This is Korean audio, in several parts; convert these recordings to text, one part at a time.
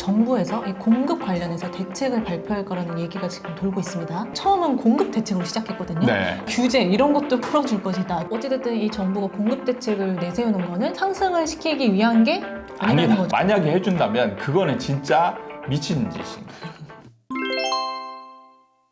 정부에서 이 공급 관련해서 대책을 발표할 거라는 얘기가 지금 돌고 있습니다. 처음은 공급 대책으로 시작했거든요. 네. 규제 이런 것도 풀어줄 것이다. 어찌됐든 이 정부가 공급 대책을 내세우는 거는 상승을 시키기 위한 게 아니라는 아니다. 거죠. 만약에 해준다면 그거는 진짜 미친 짓입니다.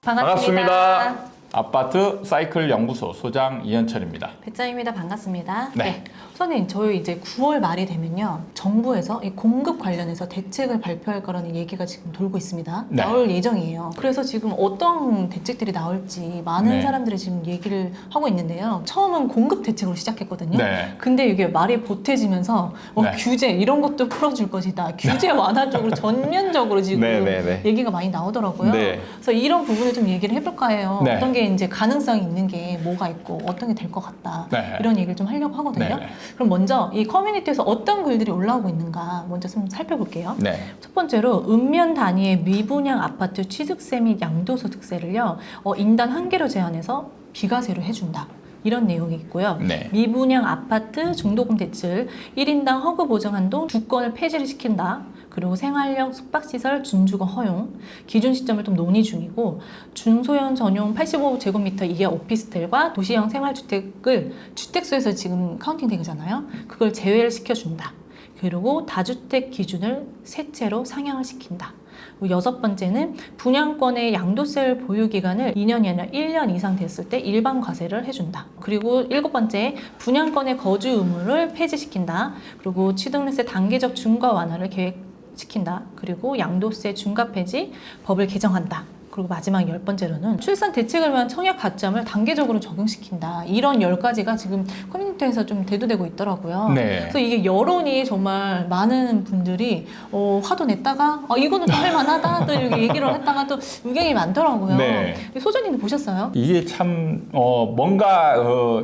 반갑습니다. 아파트 사이클 연구소 소장 이현철입니다. 배짱입니다. 반갑습니다. 네. 선생님, 저희 이제 9월 말이 되면요, 정부에서 이 공급 관련해서 대책을 발표할 거라는 얘기가 지금 돌고 있습니다. 네. 나올 예정이에요. 그래서 지금 어떤 대책들이 나올지 많은 네. 사람들이 지금 얘기를 하고 있는데요. 처음은 공급 대책으로 시작했거든요. 네. 근데 이게 말이 보태지면서 네. 규제 이런 것도 풀어줄 것이다. 규제 완화 쪽으로 전면적으로 지금 네. 얘기가 많이 나오더라고요. 네. 그래서 이런 부분을 좀 얘기를 해볼까 해요. 네. 어떤 게 이제 가능성이 있는 게 뭐가 있고 어떤 게 될 것 같다. 네. 이런 얘기를 좀 하려고 하거든요. 네. 그럼 먼저 이 커뮤니티에서 어떤 글들이 올라오고 있는가 먼저 좀 살펴볼게요. 네. 첫 번째로 읍면 단위의 미분양 아파트 취득세 및 양도소득세를요, 인단 한 개로 제한해서 비과세로 해준다. 이런 내용이 있고요. 네. 미분양 아파트 중도금 대출 1인당 허그 보증 한도 2건을 폐지를 시킨다. 그리고 생활형 숙박시설 준주거 허용 기준 시점을 좀 논의 중이고, 중소형 전용 85제곱미터 이하 오피스텔과 도시형 생활주택을 주택수에서 지금 카운팅 되잖아요. 그걸 제외를 시켜준다. 그리고 다주택 기준을 세 채로 상향을 시킨다. 그리고 여섯 번째는 분양권의 양도세 보유 기간을 2년이 아니라 1년 이상 됐을 때 일반 과세를 해준다. 그리고 일곱 번째, 분양권의 거주 의무를 폐지시킨다. 그리고 취득세 단계적 중과 완화를 계획시킨다. 그리고 양도세 중과 폐지 법을 개정한다. 그리고 마지막 10번째로는 출산 대책을 위한 청약 가점을 단계적으로 적용시킨다. 이런 10가지가 지금 커뮤니티에서 좀 대두되고 있더라고요. 네. 그래서 이게 여론이 정말 많은 분들이 화도 냈다가 이거는 좀 할만하다 또 이렇게 얘기를 했다가 또 의견이 많더라고요. 네. 소장님도 보셨어요? 이게 참 뭔가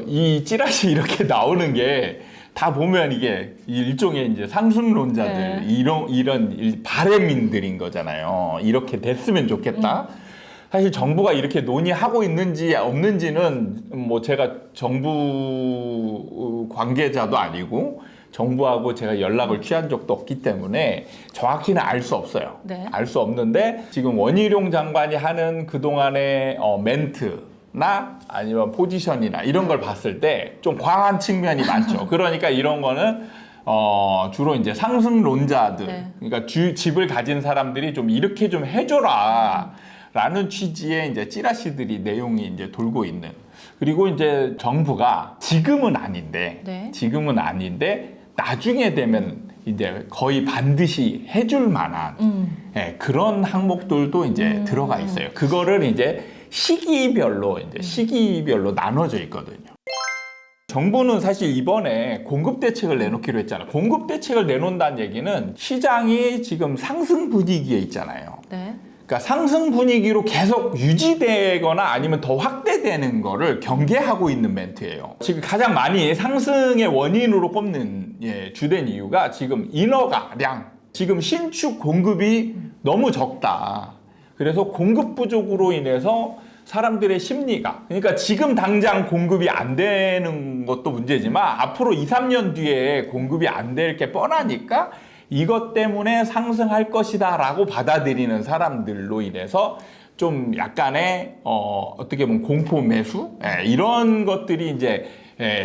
이 찌라시 이렇게 나오는 게 다 보면 이게 일종의 이제 상승론자들, 네. 이런 바램인들인 거잖아요. 이렇게 됐으면 좋겠다. 사실 정부가 이렇게 논의하고 있는지 없는지는 뭐 제가 정부 관계자도 아니고 정부하고 제가 연락을 취한 적도 없기 때문에 정확히는 알 수 없어요. 네. 알 수 없는데 지금 원희룡 장관이 하는 그동안의 멘트나 아니면 포지션이나 이런 걸 봤을 때 좀 과한 측면이 많죠. 그러니까 이런 거는 주로 이제 상승론자들, 네. 그러니까 집을 가진 사람들이 좀 이렇게 좀 해줘라 라는 취지의 이제 찌라시들이 내용이 이제 돌고 있는. 그리고 이제 정부가 지금은 아닌데 나중에 되면 이제 거의 반드시 해줄 만한 그런 항목들도 이제 들어가 있어요. 그거를 이제 시기별로 나눠져 있거든요. 정부는 사실 이번에 공급 대책을 내놓기로 했잖아요. 공급 대책을 내놓는다는 얘기는 시장이 지금 상승 분위기에 있잖아요. 네. 그러니까 상승 분위기로 계속 유지되거나 아니면 더 확대되는 거를 경계하고 있는 멘트예요. 지금 가장 많이 상승의 원인으로 꼽는 주된 이유가 지금 인허가량, 지금 신축 공급이 너무 적다. 그래서 공급 부족으로 인해서 사람들의 심리가, 그러니까 지금 당장 공급이 안 되는 것도 문제지만 앞으로 2, 3년 뒤에 공급이 안 될 게 뻔하니까 이것 때문에 상승할 것이다 라고 받아들이는 사람들로 인해서 좀 약간의 어떻게 보면 공포 매수 이런 것들이 이제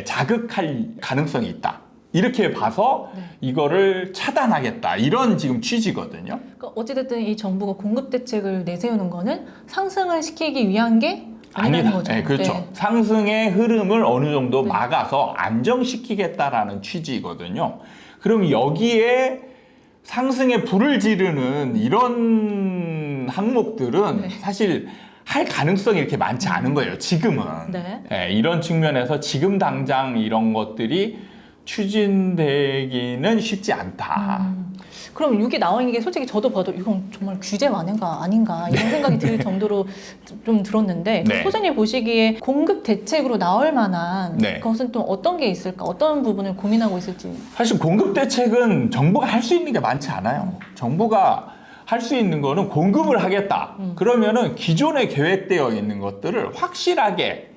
자극할 가능성이 있다. 이렇게 봐서 이거를 차단하겠다. 이런 지금 취지거든요. 그러니까 어찌됐든 이 정부가 공급 대책을 내세우는 거는 상승을 시키기 위한 게 아니라는 거죠. 네, 그렇죠. 네. 상승의 흐름을 어느 정도 막아서 안정시키겠다라는 취지거든요. 그럼 여기에 상승에 불을 지르는 이런 항목들은 사실 할 가능성이 이렇게 많지 않은 거예요. 지금은. 이런 측면에서 지금 당장 이런 것들이 추진되기는 쉽지 않다. 그럼 이게 나온 게 솔직히 저도 봐도 이건 정말 규제 완화가 아닌가 이런 생각이 들 정도로 좀 들었는데, 소장님 보시기에 공급 대책으로 나올 만한 것은 또 어떤 게 있을까? 어떤 부분을 고민하고 있을지. 사실 공급 대책은 정부가 할 수 있는 게 많지 않아요. 정부가 할 수 있는 거는 공급을 하겠다. 그러면은 기존에 계획되어 있는 것들을 확실하게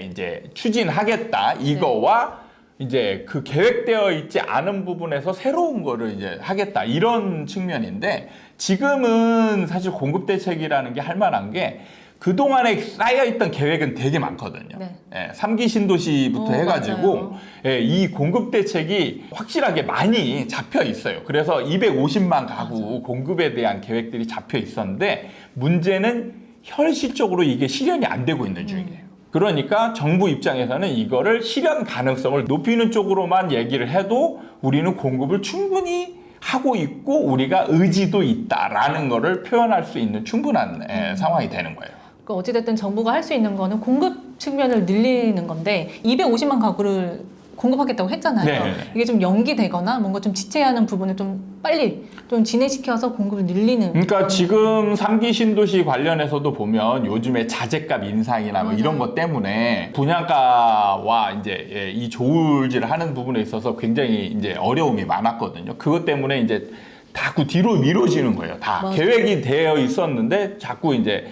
이제 추진하겠다. 이거와 이제 그 계획되어 있지 않은 부분에서 새로운 거를 이제 하겠다 이런 측면인데 지금은 사실 공급 대책이라는 게 할 만한 게 그동안에 쌓여있던 계획은 되게 많거든요. 네. 3기 신도시부터 해가지고 맞아요. 이 공급 대책이 확실하게 많이 잡혀 있어요. 그래서 250만 가구 공급에 대한 계획들이 잡혀 있었는데 문제는 현실적으로 이게 실현이 안 되고 있는 중이에요. 그러니까 정부 입장에서는 이거를 실현 가능성을 높이는 쪽으로만 얘기를 해도 우리는 공급을 충분히 하고 있고 우리가 의지도 있다라는 거를 표현할 수 있는 충분한 상황이 되는 거예요. 그러니까 어찌됐든 정부가 할 수 있는 거는 공급 측면을 늘리는 건데 250만 가구를 공급하겠다고 했잖아요. 네. 이게 좀 연기되거나 뭔가 좀 지체하는 부분을 좀 빨리 좀 진행시켜서 공급을 늘리는. 그러니까 지금 3기 신도시 관련해서도 보면 요즘에 자재값 인상이나 뭐 이런 것 때문에 분양가와 이제 이 조울질을 하는 부분에 있어서 굉장히 이제 어려움이 많았거든요. 그것 때문에 이제 자꾸 뒤로 미뤄지는 거예요. 다 맞아요. 계획이 되어 있었는데 자꾸 이제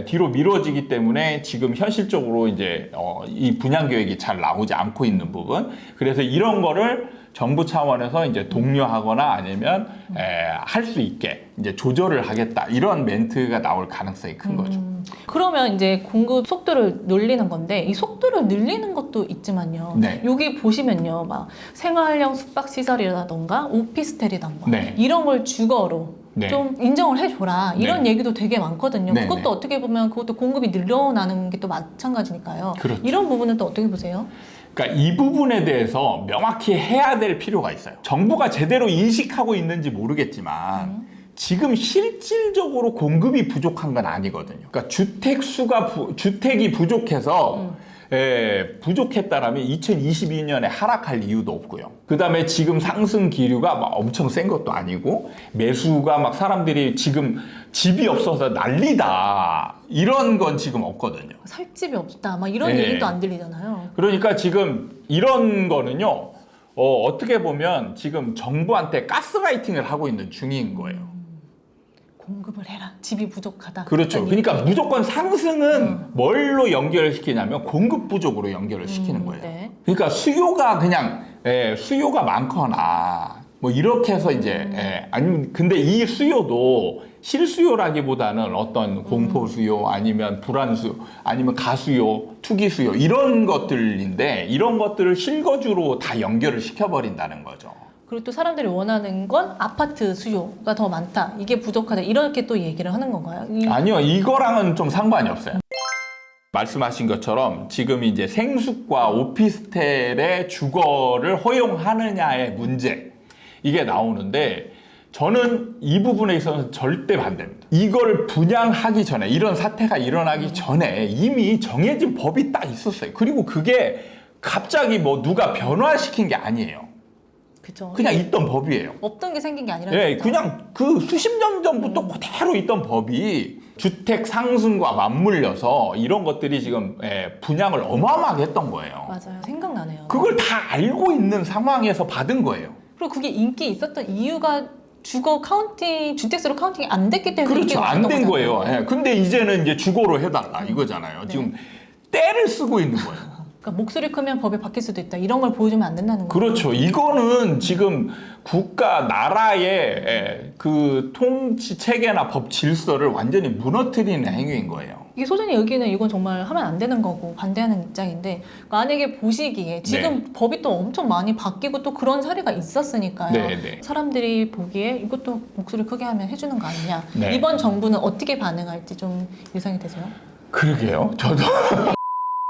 뒤로 미뤄지기 때문에 지금 현실적으로 이제 이 분양 계획이 잘 나오지 않고 있는 부분. 그래서 이런 거를 정부 차원에서 이제 독려하거나 아니면 할 수 있게 이제 조절을 하겠다 이런 멘트가 나올 가능성이 큰 거죠. 그러면 이제 공급 속도를 늘리는 건데 이 속도를 늘리는 것도 있지만요. 네. 여기 보시면요, 막 생활형 숙박시설이라던가 오피스텔이던가 네. 이런 걸 주거로 네. 좀 인정을 해줘라 이런 네. 얘기도 되게 많거든요. 네, 그것도 네. 어떻게 보면 그것도 공급이 늘어나는 게 또 마찬가지니까요. 그렇죠. 이런 부분은 또 어떻게 보세요? 그러니까 이 부분에 대해서 명확히 해야 될 필요가 있어요. 정부가 제대로 인식하고 있는지 모르겠지만 지금 실질적으로 공급이 부족한 건 아니거든요. 그러니까 주택이 부족해서 부족했다라면 2022년에 하락할 이유도 없고요. 그 다음에 지금 상승 기류가 막 엄청 센 것도 아니고 매수가 막 사람들이 지금 집이 없어서 난리다 이런 건 지금 없거든요. 살 집이 없다 막 이런 네. 얘기도 안 들리잖아요. 그러니까 지금 이런 거는요, 어떻게 보면 지금 정부한테 가스라이팅을 하고 있는 중인 거예요. 공급을 해라. 집이 부족하다. 그렇죠. 약간 그러니까 이렇게. 무조건 상승은 뭘로 연결을 시키냐면 공급 부족으로 연결을 시키는 거예요. 네. 그러니까 수요가 그냥 수요가 많거나 뭐 이렇게 해서 이제 아니면 근데 이 수요도 실수요라기보다는 어떤 공포 수요 아니면 불안 수요 아니면 가수요, 투기 수요 이런 것들인데 이런 것들을 실거주로 다 연결을 시켜버린다는 거죠. 그리고 또 사람들이 원하는 건 아파트 수요가 더 많다. 이게 부족하다. 이렇게 또 얘기를 하는 건가요? 아니요, 이거랑은 좀 상관이 없어요. 말씀하신 것처럼 지금 이제 생숙과 오피스텔의 주거를 허용하느냐의 문제 이게 나오는데 저는 이 부분에 있어서는 절대 반대입니다. 이걸 분양하기 전에 이런 사태가 일어나기 전에 이미 정해진 법이 딱 있었어요. 그리고 그게 갑자기 뭐 누가 변화시킨 게 아니에요. 그죠. 그냥 있던 법이에요. 없던 게 생긴 게 아니라. 예, 그냥 그 수십 년 전부터 그대로 있던 법이 주택 상승과 맞물려서 이런 것들이 지금 분양을 어마어마하게 했던 거예요. 맞아요. 생각나네요. 그걸 다 알고 있는 상황에서 받은 거예요. 그리고 그게 인기 있었던 이유가 주거 카운팅, 주택수로 카운팅이 안 됐기 때문에 그렇죠. 인기가 안 된 많았던 거예요. 거잖아요. 예, 근데 이제는 이제 주거로 해달라 이거잖아요. 지금 때를 쓰고 있는 거예요. 그러니까 목소리 크면 법이 바뀔 수도 있다. 이런 걸 보여주면 안 된다는 거예요. 그렇죠. 이거는 지금 국가, 나라의 그 통치 체계나 법 질서를 완전히 무너뜨리는 행위인 거예요. 이게 소장님 여기는 이건 정말 하면 안 되는 거고 반대하는 입장인데 만약에 보시기에 지금 법이 또 엄청 많이 바뀌고 또 그런 사례가 있었으니까요. 네. 사람들이 보기에 이것도 목소리 크게 하면 해주는 거 아니냐. 네. 이번 정부는 어떻게 반응할지 좀 예상이 되세요? 그러게요. 저도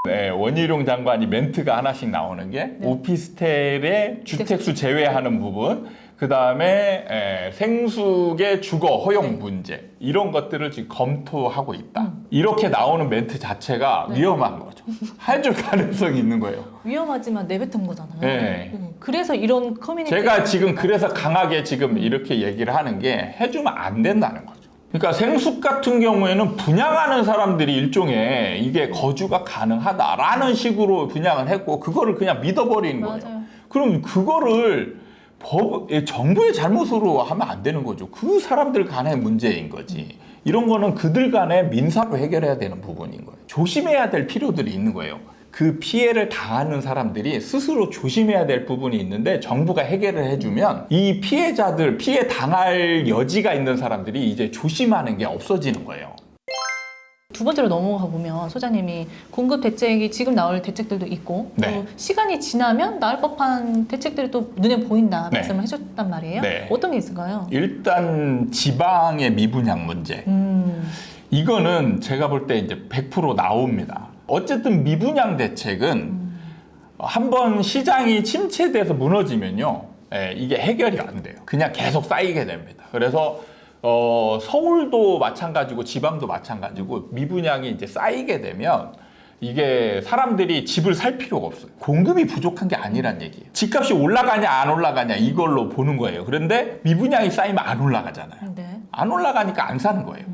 네, 원희룡 장관이 멘트가 하나씩 나오는 게 오피스텔의 주택수 제외하는 부분, 그 다음에 생숙의 주거 허용 문제 이런 것들을 지금 검토하고 있다. 이렇게 나오는 멘트 자체가 위험한 거죠. 해줄 가능성이 있는 거예요. 위험하지만 내뱉은 거잖아요. 네. 그래서 이런 커뮤니티 제가 지금 그래서 강하게 지금 이렇게 얘기를 하는 게 해주면 안 된다는 거죠. 그러니까 생숙 같은 경우에는 분양하는 사람들이 일종의 이게 거주가 가능하다라는 식으로 분양을 했고 그거를 그냥 믿어버리는 거예요. 맞아요. 그럼 그거를 정부의 잘못으로 하면 안 되는 거죠. 그 사람들 간의 문제인 거지. 이런 거는 그들 간의 민사로 해결해야 되는 부분인 거예요. 조심해야 될 필요들이 있는 거예요. 그 피해를 당하는 사람들이 스스로 조심해야 될 부분이 있는데 정부가 해결을 해주면 이 피해자들, 피해 당할 여지가 있는 사람들이 이제 조심하는 게 없어지는 거예요. 두 번째로 넘어가 보면 소장님이 공급 대책이 지금 나올 대책들도 있고 네. 또 시간이 지나면 나올 법한 대책들이 또 눈에 보인다 네. 말씀을 해줬단 말이에요. 네. 어떤 게 있을까요? 일단 지방의 미분양 문제. 이거는 제가 볼 때 이제 100% 나옵니다. 어쨌든 미분양 대책은 한번 시장이 침체돼서 무너지면요, 이게 해결이 안 돼요. 그냥 계속 쌓이게 됩니다. 그래서 서울도 마찬가지고 지방도 마찬가지고 미분양이 이제 쌓이게 되면 이게 사람들이 집을 살 필요가 없어요. 공급이 부족한 게 아니란 얘기예요. 집값이 올라가냐 안 올라가냐 이걸로 보는 거예요. 그런데 미분양이 쌓이면 안 올라가잖아요. 네. 안 올라가니까 안 사는 거예요.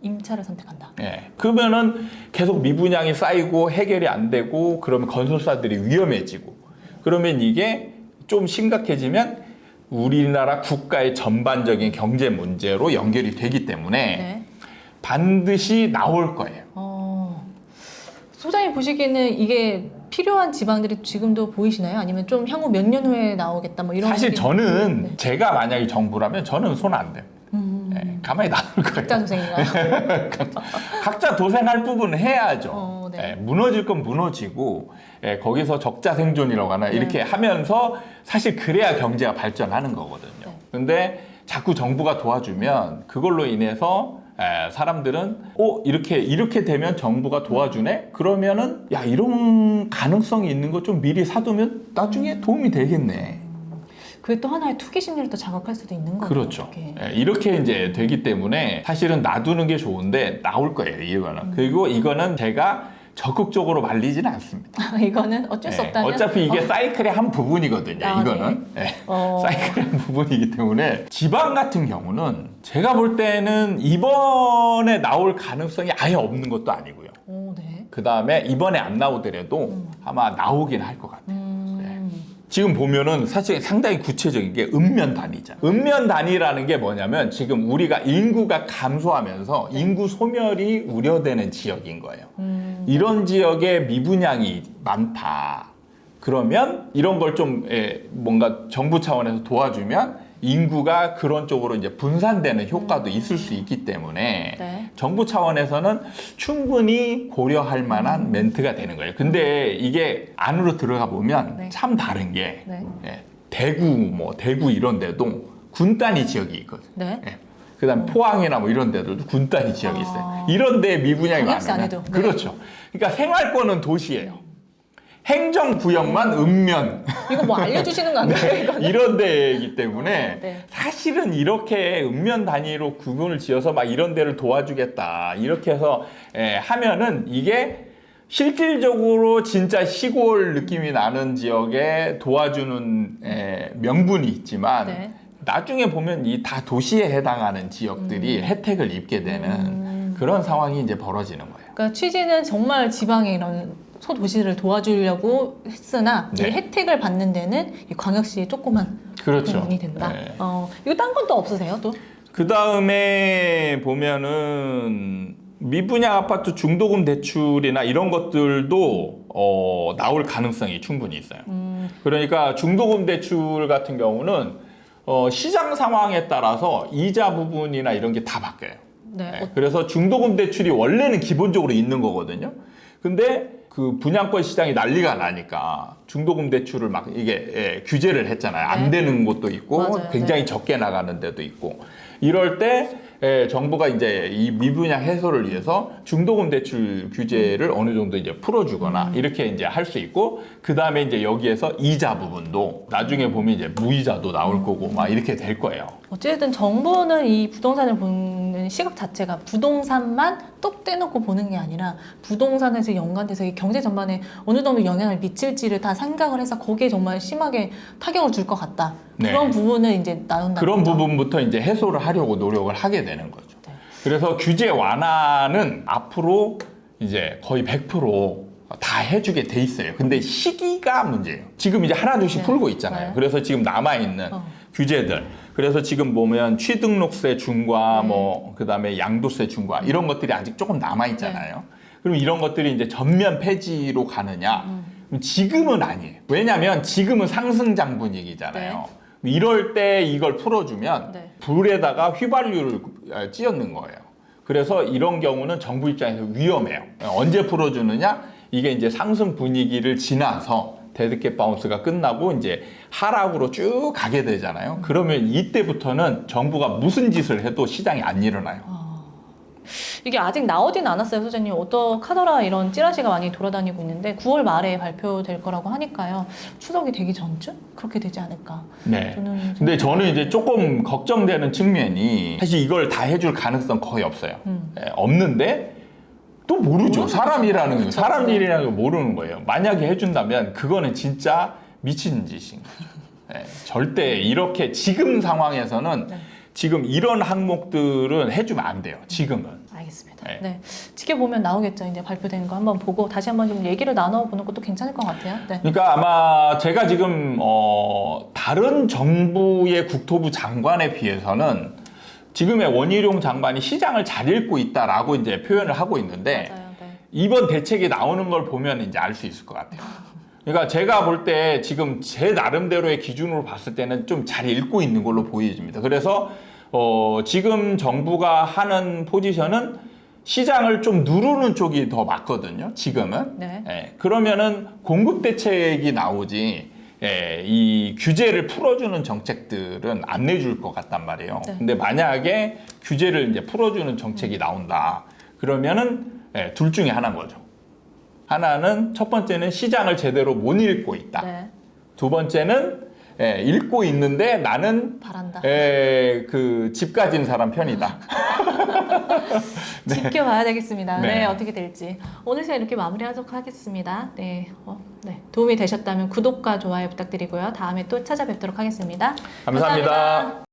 임차를 선택한다. 예. 그러면은 계속 미분양이 쌓이고 해결이 안 되고 그러면 건설사들이 위험해지고 그러면 이게 좀 심각해지면 우리나라 국가의 전반적인 경제 문제로 연결이 되기 때문에 네. 반드시 나올 거예요. 소장님 보시기에는 이게 필요한 지방들이 지금도 보이시나요? 아니면 좀 향후 몇 년 후에 나오겠다 뭐 이런 사실 얘기- 저는 네. 제가 만약에 정부라면 저는 손 안 대요. 예, 가만히 놔둘 거예요. 각자 도생인가요? 각자 도생할 부분은 해야죠. 네. 무너질 건 무너지고 거기서 적자 생존이라고 하나 이렇게 하면서 사실 그래야 경제가 발전하는 거거든요. 네. 근데 자꾸 정부가 도와주면 그걸로 인해서 사람들은 이렇게 되면 정부가 도와주네? 그러면은 야 이런 가능성이 있는 거 좀 미리 사두면 나중에 도움이 되겠네. 그게 또 하나의 투기 심리를 또 자극할 수도 있는 거죠. 그렇죠. 그게. 이렇게 이제 되기 때문에 사실은 놔두는 게 좋은데 나올 거예요, 이거는. 그리고 이거는 제가 적극적으로 말리지는 않습니다. 이거는 어쩔 수 없다면 어차피 이게 사이클의 한 부분이거든요, 아, 이거는. 어. 사이클의 한 부분이기 때문에 지방 같은 경우는 제가 볼 때는 이번에 나올 가능성이 아예 없는 것도 아니고요. 오, 네. 그 다음에 이번에 안 나오더라도 아마 나오긴 할 것 같아요. 지금 보면은 사실 상당히 구체적인 게 읍면 단위죠. 읍면 단위라는 게 뭐냐면 지금 우리가 인구가 감소하면서 인구 소멸이 우려되는 지역인 거예요. 이런 지역에 미분양이 많다. 그러면 이런 걸 좀 뭔가 정부 차원에서 도와주면 인구가 그런 쪽으로 이제 분산되는 효과도 있을 수 있기 때문에 네. 정부 차원에서는 충분히 고려할 만한 멘트가 되는 거예요. 근데 이게 안으로 들어가 보면 네. 참 다른 게 네. 대구 이런 데도 군 단위 지역이 있거든요. 네. 그다음 포항이나 뭐 이런 데들도 군 단위 지역이 있어요. 이런 데 미분양이 광역시 많으면 안에도. 네. 그렇죠. 그러니까 생활권은 도시예요. 행정구역만 읍면 이거 뭐 알려주시는 거 아니에요? 이거는? 이런 데이기 때문에 네. 사실은 이렇게 읍면 단위로 구분을 지어서 막 이런 데를 도와주겠다 이렇게 해서 하면은 이게 실질적으로 진짜 시골 느낌이 나는 지역에 도와주는 명분이 있지만 네. 나중에 보면 이 다 도시에 해당하는 지역들이 혜택을 입게 되는 그런 상황이 이제 벌어지는 거예요. 그러니까 취지는 정말 지방의 이런 소도시를 도와주려고 했으나 네. 이 혜택을 받는 데는 이 광역시의 조그만 그렇죠. 부분이 된다. 네. 이거 딴 건 또 없으세요? 또? 그 다음에 보면은 미분양 아파트 중도금 대출이나 이런 것들도 나올 가능성이 충분히 있어요. 그러니까 중도금 대출 같은 경우는 시장 상황에 따라서 이자 부분이나 이런 게 다 바뀌어요. 네. 그래서 중도금 대출이 원래는 기본적으로 있는 거거든요. 근데 그 분양권 시장이 난리가 나니까 중도금 대출을 막 이게 규제를 했잖아요. 안 네. 되는 곳도 있고 맞아요. 굉장히 네. 적게 나가는 데도 있고 이럴 때 정부가 이제 이 미분양 해소를 위해서 중도금 대출 규제를 어느 정도 이제 풀어주거나 이렇게 이제 할 수 있고 그 다음에 이제 여기에서 이자 부분도 나중에 보면 이제 무이자도 나올 거고 막 이렇게 될 거예요. 어쨌든 정부는 이 부동산을 보는 시각 자체가 부동산만 똑 떼놓고 보는 게 아니라 부동산에서 연관돼서 이 경제 전반에 어느 정도 영향을 미칠지를 다 생각을 해서 거기에 정말 심하게 타격을 줄 것 같다. 네. 그런 부분을 이제 나온다. 그런 부분부터 이제 해소를 하려고 노력을 하게 되는 거죠. 네. 그래서 규제 완화는 앞으로 이제 거의 100%다 해주게 돼 있어요. 근데 시기가 문제예요. 지금 이제 하나둘씩 네. 풀고 있잖아요. 네. 그래서 지금 남아있는 어. 규제들. 그래서 지금 보면 취등록세 중과 네. 뭐 그다음에 양도세 중과 이런 것들이 아직 조금 남아있잖아요. 그럼 이런 것들이 이제 전면 폐지로 가느냐? 그럼 지금은 아니에요. 왜냐하면 지금은 상승장 분위기잖아요. 이럴 때 이걸 풀어주면 네. 불에다가 휘발유를 찧었는 거예요. 그래서 이런 경우는 정부 입장에서 위험해요. 언제 풀어주느냐? 이게 이제 상승 분위기를 지나서 데드캣 바운스가 끝나고 이제 하락으로 쭉 가게 되잖아요. 그러면 이때부터는 정부가 무슨 짓을 해도 시장이 안 일어나요. 이게 아직 나오진 않았어요, 소장님. 어떡하더라 이런 찌라시가 많이 돌아다니고 있는데 9월 말에 발표될 거라고 하니까요. 추석이 되기 전쯤 그렇게 되지 않을까. 네. 근데 저는 이제 조금 걱정되는 측면이 사실 이걸 다 해줄 가능성 거의 없어요. 없는데 또 모르죠. 사람이라는 거, 그렇죠. 사람 일이라는 걸 모르는 거예요. 만약에 해준다면 그거는 진짜 미친 짓인 거죠. 네. 절대 이렇게 지금 상황에서는 네. 지금 이런 항목들은 해주면 안 돼요. 지금은. 알겠습니다. 네. 네. 지켜보면 나오겠죠. 이제 발표된 거 한번 보고 다시 한번 좀 얘기를 나눠보는 것도 괜찮을 것 같아요. 네. 그러니까 아마 제가 지금 다른 정부의 국토부 장관에 비해서는 지금의 원희룡 장관이 시장을 잘 읽고 있다라고 이제 표현을 하고 있는데 맞아요. 네. 이번 대책이 나오는 걸 보면 이제 알 수 있을 것 같아요. 그러니까 제가 볼 때 지금 제 나름대로의 기준으로 봤을 때는 좀 잘 읽고 있는 걸로 보여집니다. 그래서 지금 정부가 하는 포지션은 시장을 좀 누르는 쪽이 더 맞거든요. 지금은. 네. 예, 그러면은 공급 대책이 나오지. 예, 이 규제를 풀어주는 정책들은 안 내줄 것 같단 말이에요. 네. 근데 만약에 규제를 이제 풀어주는 정책이 나온다. 그러면은 둘 중에 하나인 거죠. 하나는 첫 번째는 시장을 제대로 못 읽고 있다. 네. 두 번째는 읽고 있는데 나는 바란다. 그 집 가진 사람 편이다. 지켜봐야 되겠습니다. 네. 네. 어떻게 될지. 오늘 시간 이렇게 마무리하도록 하겠습니다. 네. 네. 도움이 되셨다면 구독과 좋아요 부탁드리고요. 다음에 또 찾아뵙도록 하겠습니다. 감사합니다.